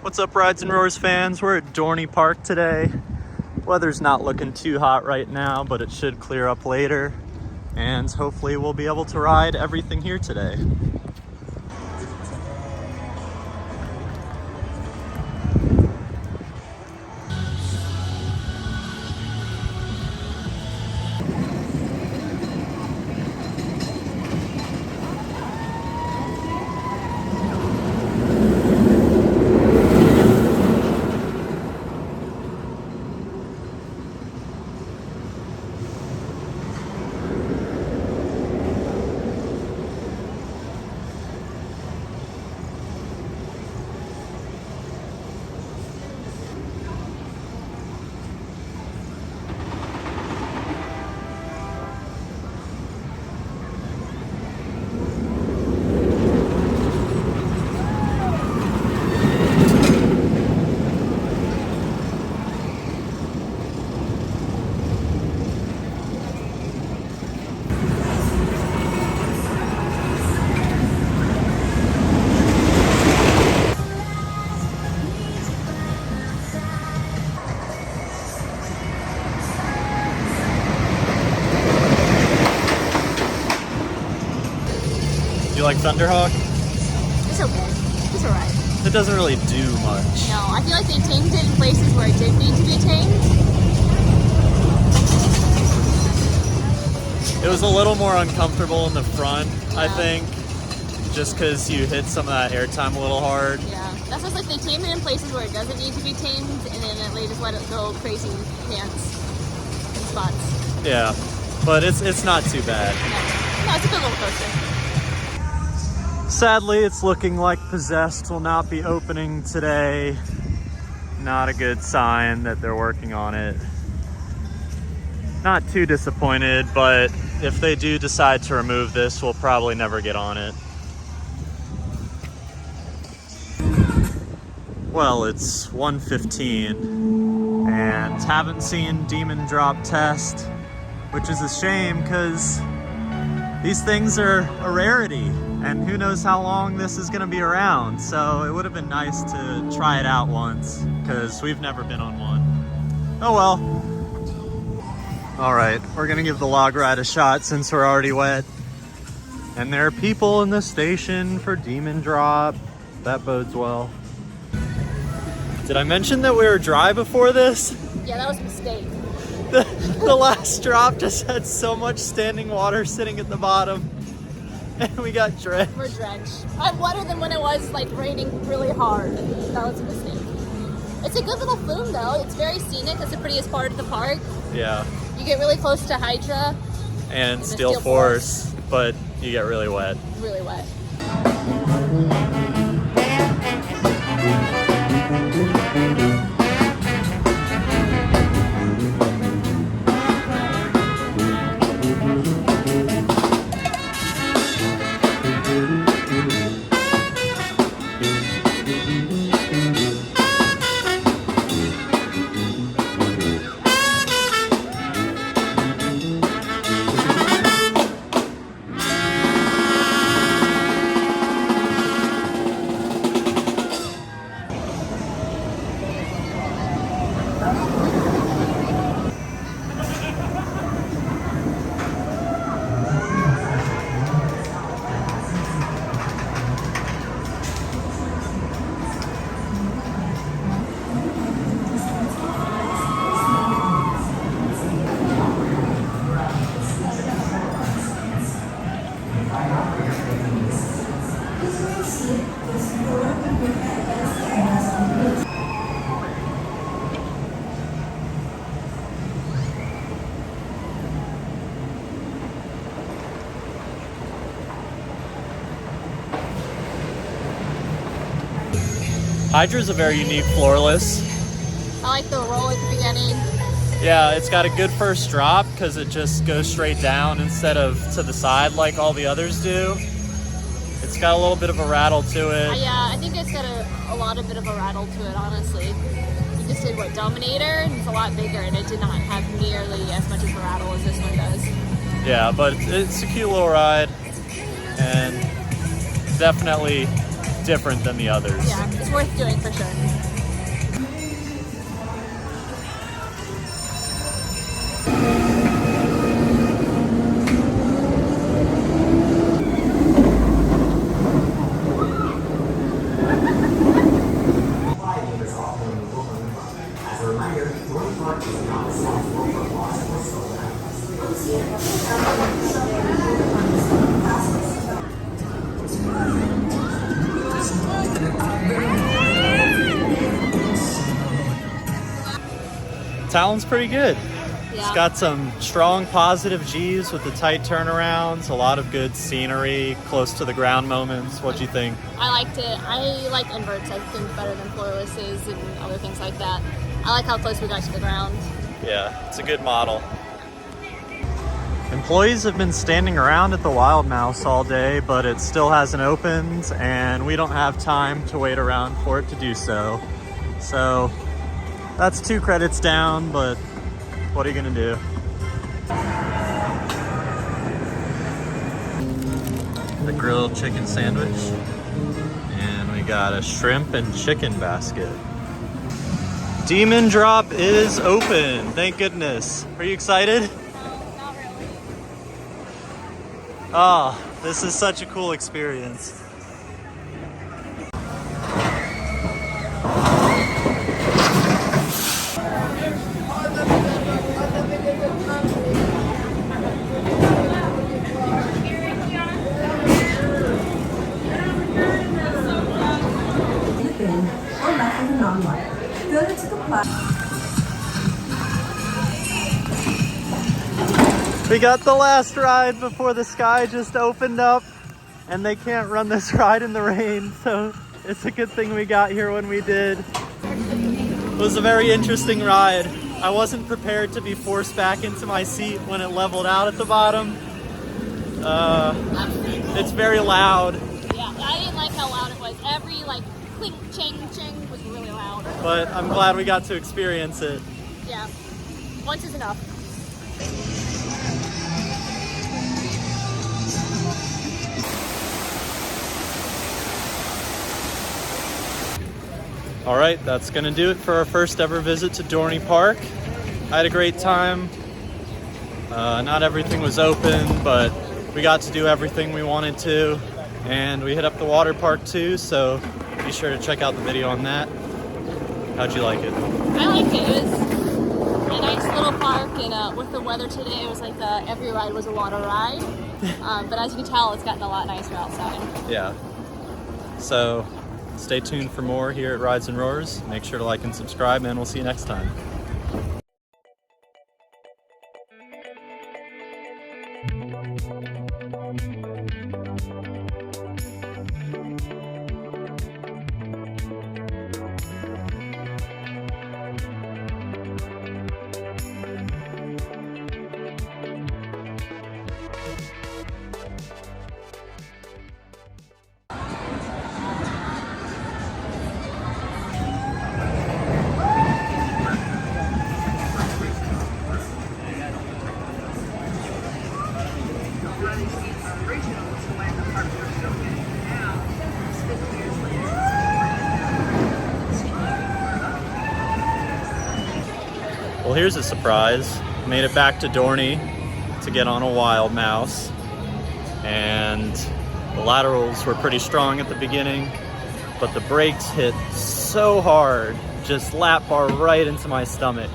What's up, Rides and Roars fans? We're at Dorney Park today. Weather's not looking too hot right now, but it should clear up later. And hopefully we'll be able to ride everything here today. Do you like Thunderhawk? It's okay. It's alright. It doesn't really do much. No, I feel like they tamed it in places where it did need to be tamed. It was a little more uncomfortable in the front, Yeah. I think, just because you hit some of that airtime a little hard. Yeah, that's just like they tamed it in places where it doesn't need to be tamed, and then they just let it go crazy pants in spots. Yeah, but it's not too bad. No, it's a good little coaster. Sadly, it's looking like Possessed will not be opening today. Not a good sign that they're working on it. Not too disappointed, but if they do decide to remove this, we'll probably never get on it. Well, it's 1:15 and haven't seen Demon Drop Test, which is a shame because these things are a rarity and who knows how long this is going to be around. So it would have been nice to try it out once because we've never been on one. Oh well. All right, we're going to give the log ride a shot since we're already wet. And there are people in the station for Demon Drop. That bodes well. Did I mention that we were dry before this? Yeah, that was a mistake. The last drop just had so much standing water sitting at the bottom. And we got drenched. We're drenched. I'm wetter than when it was like raining really hard. That was a mistake. It's a good little flume though. It's very scenic. It's the prettiest part of the park. Yeah. You get really close to Hydra. And Steel Force, but you get really wet. Really wet. Hydra's a very unique floorless. I like the roll at the beginning. Yeah, it's got a good first drop because it just goes straight down instead of to the side like all the others do. It's got a little bit of a rattle to it. Yeah, I think it's got a lot of bit of a rattle to it, honestly. We just did, what, Dominator? And it's a lot bigger, and it did not have nearly as much of a rattle as this one does. Yeah, but it's a cute little ride, and definitely different than the others. Yeah, it's worth doing for sure. As a reminder, Dorney Park is not responsible for lost or stolen Talon's pretty good. Yeah. It's got some strong positive G's with the tight turnarounds, a lot of good scenery, close to the ground moments. What'd you think? I liked it. I like inverts, I think, better than floorlesses and other things like that. I like how close we got to the ground. Yeah, it's a good model. Employees have been standing around at the Wild Mouse all day, but it still hasn't opened, and we don't have time to wait around for it to do so. So that's 2 credits down, but what are you gonna do? The grilled chicken sandwich, and we got a shrimp and chicken basket. Demon Drop is open, thank goodness. Are you excited? No, not really. Oh, this is such a cool experience. We got the last ride before the sky just opened up, and they can't run this ride in the rain, so it's a good thing we got here when we did. It was a very interesting ride. I wasn't prepared to be forced back into my seat when it leveled out at the bottom. It's very loud. Yeah, I didn't like how loud it was. Every clink, ching, ching was really loud. But I'm glad we got to experience it. Yeah, once is enough. All right, that's gonna do it for our first ever visit to Dorney Park. I had a great time. Not everything was open, but we got to do everything we wanted to. And we hit up the water park too, so be sure to check out the video on that. How'd you like it? I liked it. It was a nice little park, and with the weather today, it was like every ride was a water ride. But as you can tell, it's gotten a lot nicer outside. Yeah. So stay tuned for more here at Rides and Roars. Make sure to like and subscribe, and we'll see you next time. Well, here's a surprise. Made it back to Dorney to get on a Wild Mouse, and the laterals were pretty strong at the beginning, but the brakes hit so hard, just lap bar right into my stomach.